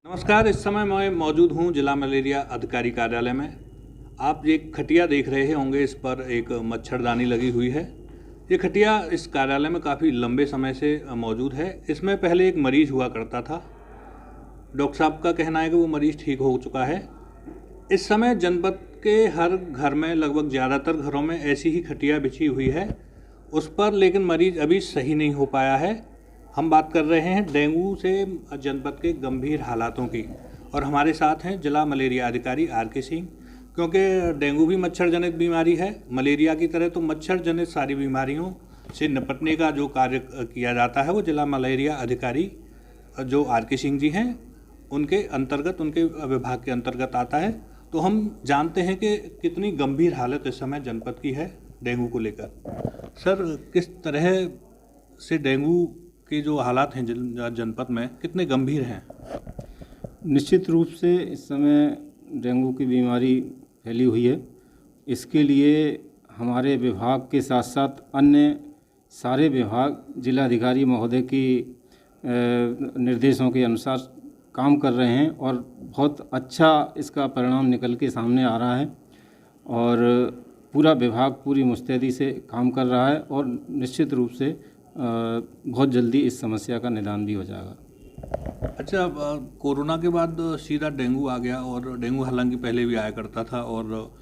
नमस्कार। इस समय मैं मौजूद हूं जिला मलेरिया अधिकारी कार्यालय में। आप एक खटिया देख रहे होंगे, इस पर एक मच्छरदानी लगी हुई है। ये खटिया इस कार्यालय में काफ़ी लंबे समय से मौजूद है। इसमें पहले एक मरीज़ हुआ करता था। डॉक्टर साहब का कहना है कि वो मरीज़ ठीक हो चुका है। इस समय जनपद के हर घर में, लगभग ज़्यादातर घरों में ऐसी ही खटिया बिछी हुई है। उस पर लेकिन मरीज़ अभी सही नहीं हो पाया है। हम बात कर रहे हैं डेंगू से जनपद के गंभीर हालातों की, और हमारे साथ हैं जिला मलेरिया अधिकारी आर.के. सिंह। क्योंकि डेंगू भी मच्छर जनित बीमारी है, मलेरिया की तरह तो मच्छर जनित सारी बीमारियों से निपटने का जो कार्य किया जाता है वो जिला मलेरिया अधिकारी जो आर.के. सिंह जी हैं उनके अंतर्गत, उनके विभाग के अंतर्गत आता है। तो हम जानते हैं कि कितनी गंभीर हालत इस समय जनपद की है डेंगू को लेकर। सर, किस तरह से डेंगू के जो हालात हैं जनपद में कितने गंभीर हैं? निश्चित रूप से इस समय डेंगू की बीमारी फैली हुई है। इसके लिए हमारे विभाग के साथ साथ अन्य सारे विभाग जिलाधिकारी महोदय की निर्देशों के अनुसार काम कर रहे हैं और बहुत अच्छा इसका परिणाम निकल के सामने आ रहा है और पूरा विभाग पूरी मुस्तैदी से काम कर रहा है और निश्चित रूप से बहुत जल्दी इस समस्या का निदान भी हो जाएगा। अच्छा, कोरोना के बाद सीधा डेंगू आ गया, और डेंगू हालांकि पहले भी आया करता था, और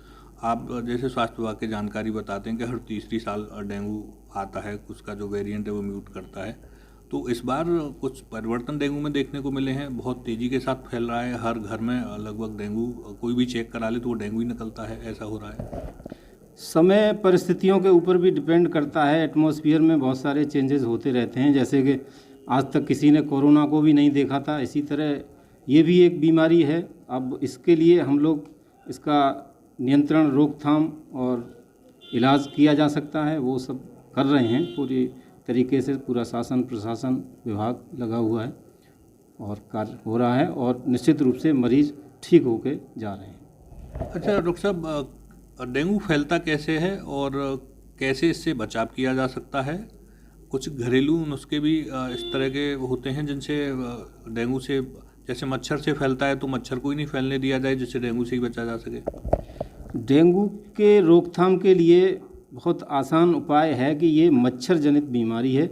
आप जैसे स्वास्थ्य विभाग की जानकारी बताते हैं कि हर तीसरी साल डेंगू आता है, उसका जो वेरिएंट है वो म्यूट करता है। तो इस बार कुछ परिवर्तन डेंगू में देखने को मिले हैं, बहुत तेज़ी के साथ फैल रहा है। हर घर में लगभग डेंगू, कोई भी चेक करा ले तो वो डेंगू ही निकलता है, ऐसा हो रहा है। समय परिस्थितियों के ऊपर भी डिपेंड करता है। एटमॉस्फेयर में बहुत सारे चेंजेस होते रहते हैं, जैसे कि आज तक किसी ने कोरोना को भी नहीं देखा था, इसी तरह ये भी एक बीमारी है। अब इसके लिए हम लोग इसका नियंत्रण, रोकथाम और इलाज किया जा सकता है, वो सब कर रहे हैं पूरी तरीके से। पूरा शासन प्रशासन विभाग लगा हुआ है और कार्य हो रहा है और निश्चित रूप से मरीज ठीक होके जा रहे हैं। अच्छा डॉक्टर साहब, डेंगू फैलता कैसे है और कैसे इससे बचाव किया जा सकता है? कुछ घरेलू नुस्खे भी इस तरह के होते हैं जिनसे डेंगू से, जैसे मच्छर से फैलता है तो मच्छर को ही नहीं फैलने दिया जाए, जिससे डेंगू से ही बचा जा सके। डेंगू के रोकथाम के लिए बहुत आसान उपाय है कि ये मच्छर जनित बीमारी है।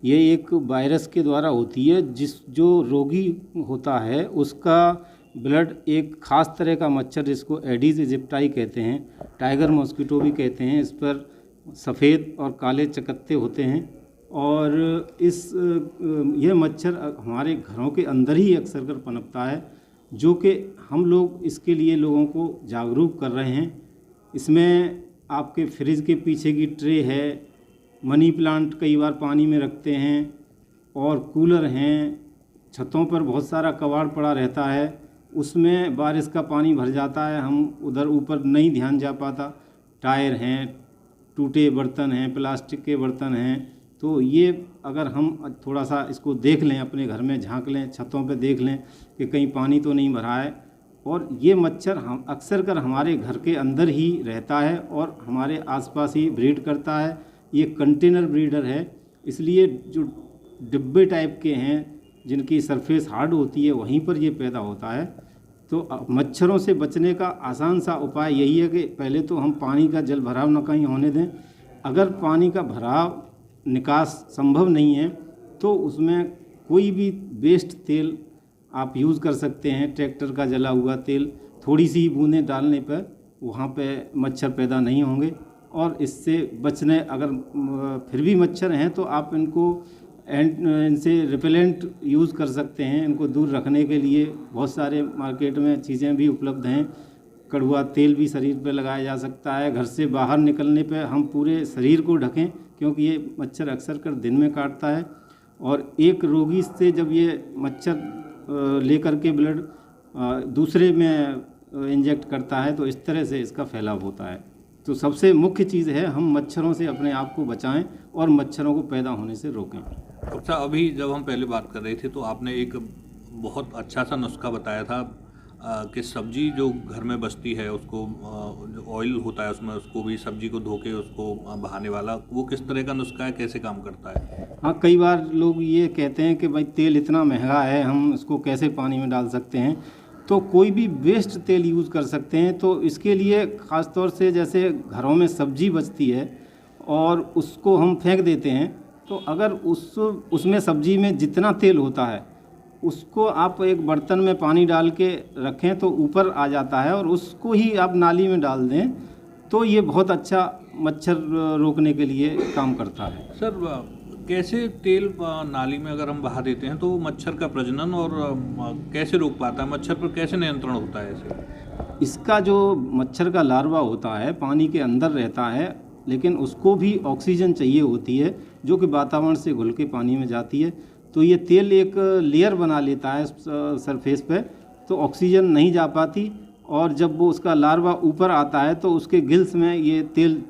ये एक वायरस के द्वारा होती है। जो रोगी होता है उसका ब्लड एक ख़ास तरह का मच्छर, जिसको एडीज इजिप्टाई कहते हैं, टाइगर मॉस्किटो भी कहते हैं, इस पर सफ़ेद और काले चकत्ते होते हैं और यह मच्छर हमारे घरों के अंदर ही अक्सर कर पनपता है, जो कि हम लोग इसके लिए लोगों को जागरूक कर रहे हैं। इसमें आपके फ्रिज के पीछे की ट्रे है, मनी प्लांट कई बार पानी में रखते हैं और कूलर हैं, छतों पर बहुत सारा कबाड़ पड़ा रहता है, उसमें बारिश का पानी भर जाता है, हम उधर ऊपर नहीं ध्यान जा पाता। टायर हैं, टूटे बर्तन हैं, प्लास्टिक के बर्तन हैं, तो ये अगर हम थोड़ा सा इसको देख लें, अपने घर में झांक लें, छतों पे देख लें कि कहीं पानी तो नहीं भरा है। और ये मच्छर हम अक्सर कर हमारे घर के अंदर ही रहता है और हमारे आसपास ही ब्रीड करता है। ये कंटेनर ब्रीडर है, इसलिए जो डिब्बे टाइप के हैं जिनकी सरफेस हार्ड होती है वहीं पर ये पैदा होता है। तो मच्छरों से बचने का आसान सा उपाय यही है कि पहले तो हम पानी का जल भराव न कहीं होने दें। अगर पानी का भराव निकास संभव नहीं है तो उसमें कोई भी वेस्ट तेल आप यूज़ कर सकते हैं। ट्रैक्टर का जला हुआ तेल, थोड़ी सी बूंदें डालने पर वहाँ पे मच्छर पैदा नहीं होंगे। और इससे बचने, अगर फिर भी मच्छर हैं तो आप इनसे रिपेलेंट यूज़ कर सकते हैं। इनको दूर रखने के लिए बहुत सारे मार्केट में चीज़ें भी उपलब्ध हैं। कड़वा तेल भी शरीर पर लगाया जा सकता है। घर से बाहर निकलने पर हम पूरे शरीर को ढकें, क्योंकि ये मच्छर अक्सर कर दिन में काटता है और एक रोगी से जब ये मच्छर लेकर के ब्लड दूसरे में इंजेक्ट करता है तो इस तरह से इसका फैलाव होता है। तो सबसे मुख्य चीज़ है हम मच्छरों से अपने आप को बचाएं और मच्छरों को पैदा होने से रोकें। अच्छा, अभी जब हम पहले बात कर रहे थे तो आपने एक बहुत अच्छा सा नुस्खा बताया था कि सब्जी जो घर में बचती है उसको जो ऑयल होता है उसमें उसको भी सब्जी को धो के उसको बहाने वाला, वो किस तरह का नुस्खा है, कैसे काम करता है? हाँ, कई बार लोग ये कहते हैं कि भाई तेल इतना महंगा है, हम इसको कैसे पानी में डाल सकते हैं। तो कोई भी वेस्ट तेल यूज़ कर सकते हैं। तो इसके लिए ख़ास तौर से जैसे घरों में सब्जी बचती है और उसको हम फेंक देते हैं, तो अगर उसमें सब्जी में जितना तेल होता है उसको आप एक बर्तन में पानी डाल के रखें तो ऊपर आ जाता है, और उसको ही आप नाली में डाल दें तो ये बहुत अच्छा मच्छर रोकने के लिए काम करता है। सर, कैसे तेल नाली में अगर हम बहा देते हैं तो मच्छर का प्रजनन और कैसे रोक पाता है, मच्छर पर कैसे नियंत्रण होता है ऐसे? इसका जो मच्छर का लार्वा होता है पानी के अंदर रहता है, लेकिन उसको भी ऑक्सीजन चाहिए होती है जो कि वातावरण से घुल के पानी में जाती है। तो ये तेल एक लेयर बना लेता है सरफेस पे, तो ऑक्सीजन नहीं जा पाती, और जब वो उसका लार्वा ऊपर आता है तो उसके गिल्स में ये तेल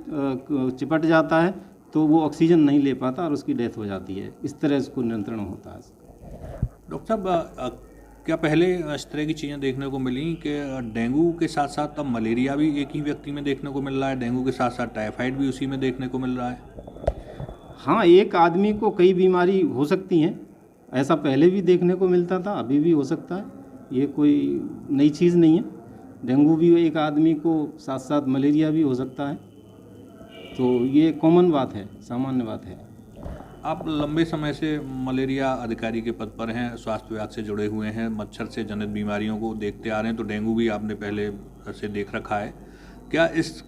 चिपट जाता है, तो वो ऑक्सीजन नहीं ले पाता और उसकी डेथ हो जाती है। इस तरह इसको नियंत्रण होता है। डॉक्टर साहब, क्या पहले इस तरह की चीज़ें देखने को मिली कि डेंगू के साथ साथ अब मलेरिया भी एक ही व्यक्ति में देखने को मिल रहा है, डेंगू के साथ साथ टाइफाइड भी उसी में देखने को मिल रहा है? हाँ, एक आदमी को कई बीमारी हो सकती हैं, ऐसा पहले भी देखने को मिलता था, अभी भी हो सकता है, ये कोई नई चीज़ नहीं है। डेंगू भी एक आदमी को साथ साथ मलेरिया भी हो सकता है, तो ये कॉमन बात है, सामान्य बात है। आप लंबे समय से मलेरिया अधिकारी के पद पर हैं, स्वास्थ्य विभाग से जुड़े हुए हैं, मच्छर से जनित बीमारियों को देखते आ रहे हैं, तो डेंगू भी आपने पहले से देख रखा है। क्या इस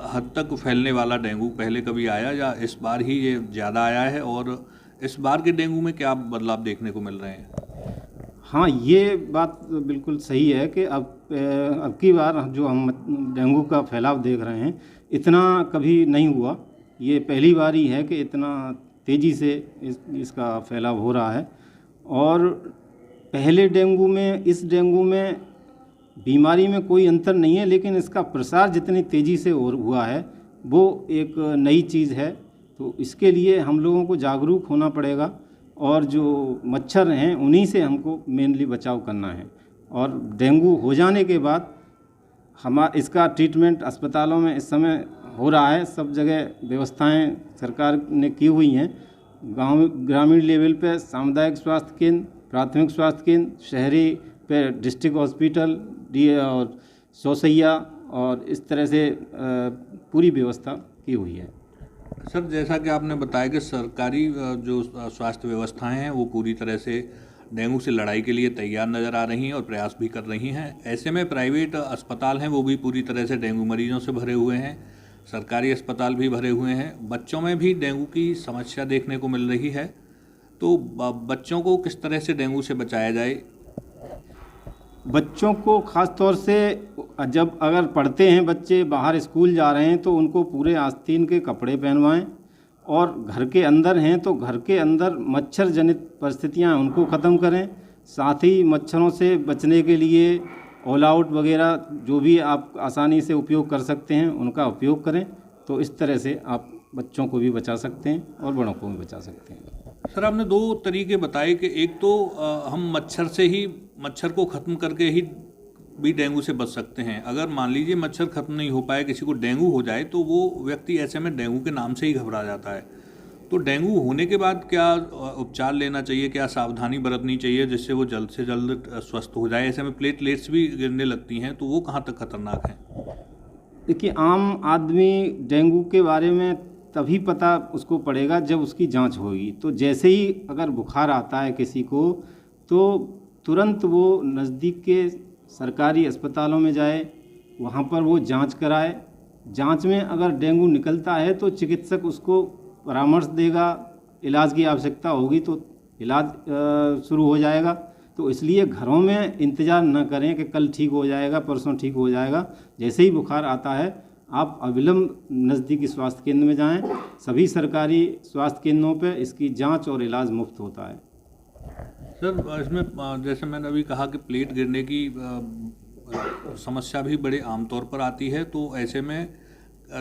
हद तक फैलने वाला डेंगू पहले कभी आया या इस बार ही ये ज़्यादा आया है, और इस बार के डेंगू में क्या बदलाव देखने को मिल रहे हैं? हाँ, ये बात बिल्कुल सही है कि अब की बार जो हम डेंगू का फैलाव देख रहे हैं इतना कभी नहीं हुआ। ये पहली बार ही है कि इतना तेज़ी से इसका फैलाव हो रहा है। और पहले डेंगू में इस डेंगू में बीमारी में कोई अंतर नहीं है, लेकिन इसका प्रसार जितनी तेज़ी से हुआ है वो एक नई चीज़ है। तो इसके लिए हम लोगों को जागरूक होना पड़ेगा, और जो मच्छर हैं उन्हीं से हमको मेनली बचाव करना है। और डेंगू हो जाने के बाद इसका ट्रीटमेंट अस्पतालों में इस समय हो रहा है, सब जगह व्यवस्थाएं सरकार ने की हुई हैं। गांव ग्रामीण लेवल पे सामुदायिक स्वास्थ्य केंद्र, प्राथमिक स्वास्थ्य केंद्र, शहरी पे डिस्ट्रिक्ट हॉस्पिटल और सौसैया, और इस तरह से पूरी व्यवस्था की हुई है। सर, जैसा कि आपने बताया कि सरकारी जो स्वास्थ्य व्यवस्थाएं हैं वो पूरी तरह से डेंगू से लड़ाई के लिए तैयार नज़र आ रही हैं और प्रयास भी कर रही हैं। ऐसे में प्राइवेट अस्पताल हैं वो भी पूरी तरह से डेंगू मरीजों से भरे हुए हैं, सरकारी अस्पताल भी भरे हुए हैं। बच्चों में भी डेंगू की समस्या देखने को मिल रही है, तो बच्चों को किस तरह से डेंगू से बचाया जाए? बच्चों को ख़ास तौर से जब अगर पढ़ते हैं बच्चे, बाहर स्कूल जा रहे हैं, तो उनको पूरे आस्तीन के कपड़े पहनवाएं, और घर के अंदर हैं तो घर के अंदर मच्छर जनित परिस्थितियां उनको ख़त्म करें। साथ ही मच्छरों से बचने के लिए ऑल आउट वगैरह जो भी आप आसानी से उपयोग कर सकते हैं उनका उपयोग करें। तो इस तरह से आप बच्चों को भी बचा सकते हैं और बड़ों को भी बचा सकते हैं। सर, आपने दो तरीके बताए कि एक तो हम मच्छर को ख़त्म करके ही भी डेंगू से बच सकते हैं। अगर मान लीजिए मच्छर ख़त्म नहीं हो पाए, किसी को डेंगू हो जाए, तो वो व्यक्ति ऐसे में डेंगू के नाम से ही घबरा जाता है। तो डेंगू होने के बाद क्या उपचार लेना चाहिए, क्या सावधानी बरतनी चाहिए जिससे वो जल्द से जल्द स्वस्थ हो जाए? ऐसे में प्लेटलेट्स भी गिरने लगती हैं, तो वो कहाँ तक खतरनाक हैं? देखिए, आम आदमी डेंगू के बारे में तभी पता उसको पड़ेगा जब उसकी जांच होगी। तो जैसे ही अगर बुखार आता है किसी को, तो तुरंत वो नज़दीक के सरकारी अस्पतालों में जाए, वहाँ पर वो जांच कराए। जांच में अगर डेंगू निकलता है तो चिकित्सक उसको परामर्श देगा, इलाज की आवश्यकता होगी तो इलाज शुरू हो जाएगा। तो इसलिए घरों में इंतज़ार न करें कि कल ठीक हो जाएगा, परसों ठीक हो जाएगा। जैसे ही बुखार आता है आप अविलंब नज़दीकी स्वास्थ्य केंद्र में जाएं। सभी सरकारी स्वास्थ्य केंद्रों पर इसकी जांच और इलाज मुफ्त होता है। सर, इसमें जैसे मैंने अभी कहा कि प्लेट गिरने की समस्या भी बड़े आमतौर पर आती है, तो ऐसे में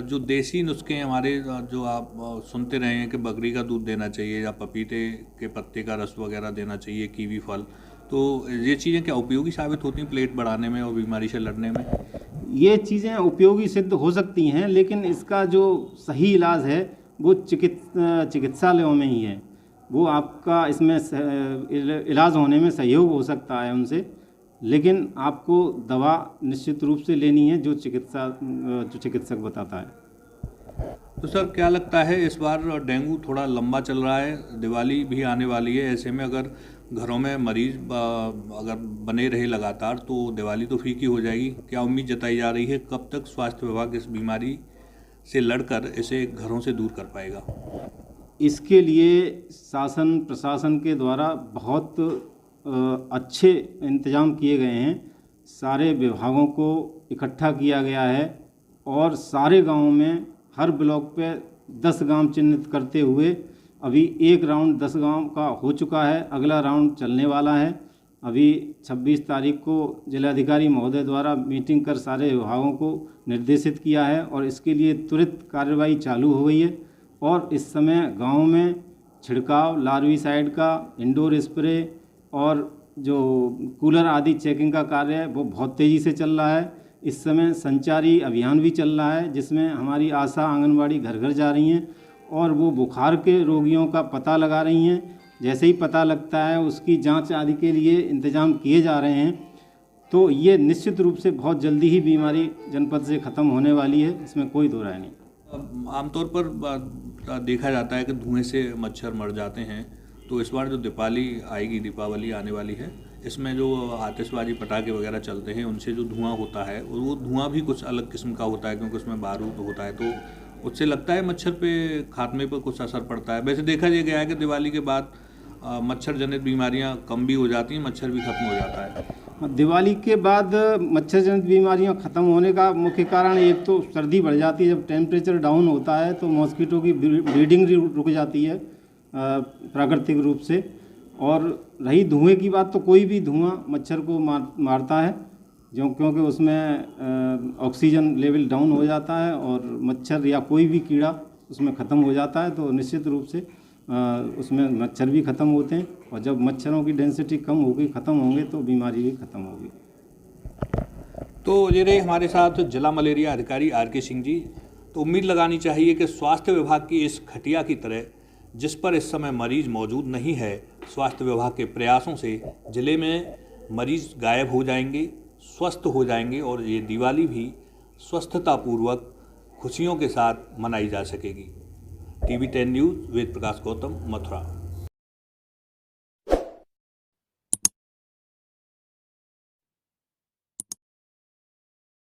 जो देसी नुस्खे हैं हमारे, जो आप सुनते रहे हैं कि बकरी का दूध देना चाहिए या पपीते के पत्ते का रस वगैरह देना चाहिए, कीवी फल, तो ये चीज़ें क्या उपयोगी साबित होती हैं प्लेट बढ़ाने में और बीमारी से लड़ने में? ये चीज़ें उपयोगी सिद्ध हो सकती हैं, लेकिन इसका जो सही इलाज है वो चिकित्सालयों में ही है। वो आपका इसमें इलाज होने में सहयोग हो सकता है उनसे, लेकिन आपको दवा निश्चित रूप से लेनी है जो चिकित्सक बताता है। तो सर क्या लगता है इस बार डेंगू थोड़ा लंबा चल रहा है, दिवाली भी आने वाली है, ऐसे में अगर घरों में मरीज अगर बने रहे लगातार तो दिवाली तो फीकी हो जाएगी। क्या उम्मीद जताई जा रही है कब तक स्वास्थ्य विभाग इस बीमारी से लड़कर इसे घरों से दूर कर पाएगा? इसके लिए शासन प्रशासन के द्वारा बहुत अच्छे इंतजाम किए गए हैं। सारे विभागों को इकट्ठा किया गया है और सारे गांवों में हर ब्लॉक पे 10 गांव चिन्हित करते हुए अभी एक राउंड 10 गांव का हो चुका है, अगला राउंड चलने वाला है। अभी 26 तारीख को जिलाधिकारी महोदय द्वारा मीटिंग कर सारे विभागों को निर्देशित किया है और इसके लिए त्वरित कार्रवाई चालू हो गई है। और इस समय गाँव में छिड़काव, लार्विसाइड का, इंडोर स्प्रे और जो कूलर आदि चेकिंग का कार्य है वो बहुत तेज़ी से चल रहा है। इस समय संचारी अभियान भी चल रहा है जिसमें हमारी आशा आंगनबाड़ी घर घर जा रही हैं और वो बुखार के रोगियों का पता लगा रही हैं। जैसे ही पता लगता है उसकी जांच आदि के लिए इंतजाम किए जा रहे हैं। तो ये निश्चित रूप से बहुत जल्दी ही बीमारी जनपद से ख़त्म होने वाली है, इसमें कोई दो राय नहीं। आमतौर पर देखा जाता है कि धुएं से मच्छर मर जाते हैं, तो इस बार जो दीपावली आने वाली है, इसमें जो आतिशबाजी पटाखे वगैरह चलते हैं उनसे जो धुआं होता है वो धुआं भी कुछ अलग किस्म का होता है क्योंकि उसमें बारूद होता है, तो उससे लगता है मच्छर पे खात्मे पर कुछ असर पड़ता है। वैसे देखा गया है कि दिवाली के बाद मच्छर जनित बीमारियां कम भी हो जाती हैं, मच्छर भी खत्म हो जाता है। दिवाली के बाद मच्छर जनित बीमारियां ख़त्म होने का मुख्य कारण एक तो सर्दी बढ़ जाती है। जब टेम्परेचर डाउन होता है तो मॉस्किटो की ब्रीडिंग रुक जाती है प्राकृतिक रूप से। और रही धुएं की बात, तो कोई भी धुआं मच्छर को मारता है क्योंकि उसमें ऑक्सीजन लेवल डाउन हो जाता है और मच्छर या कोई भी कीड़ा उसमें ख़त्म हो जाता है। तो निश्चित रूप से उसमें मच्छर भी ख़त्म होते हैं और जब मच्छरों की डेंसिटी कम होगी, ख़त्म होंगे तो बीमारी भी ख़त्म होगी। तो ये रहे हमारे साथ जिला मलेरिया अधिकारी RK सिंह जी। तो उम्मीद लगानी चाहिए कि स्वास्थ्य विभाग की इस खटिया की तरह जिस पर इस समय मरीज मौजूद नहीं है, स्वास्थ्य विभाग के प्रयासों से जिले में मरीज गायब हो जाएंगे, स्वस्थ हो जाएंगे और ये दिवाली भी स्वस्थतापूर्वक खुशियों के साथ मनाई जा सकेगी। TV10 news Ved Prakash Gautam, Mathura.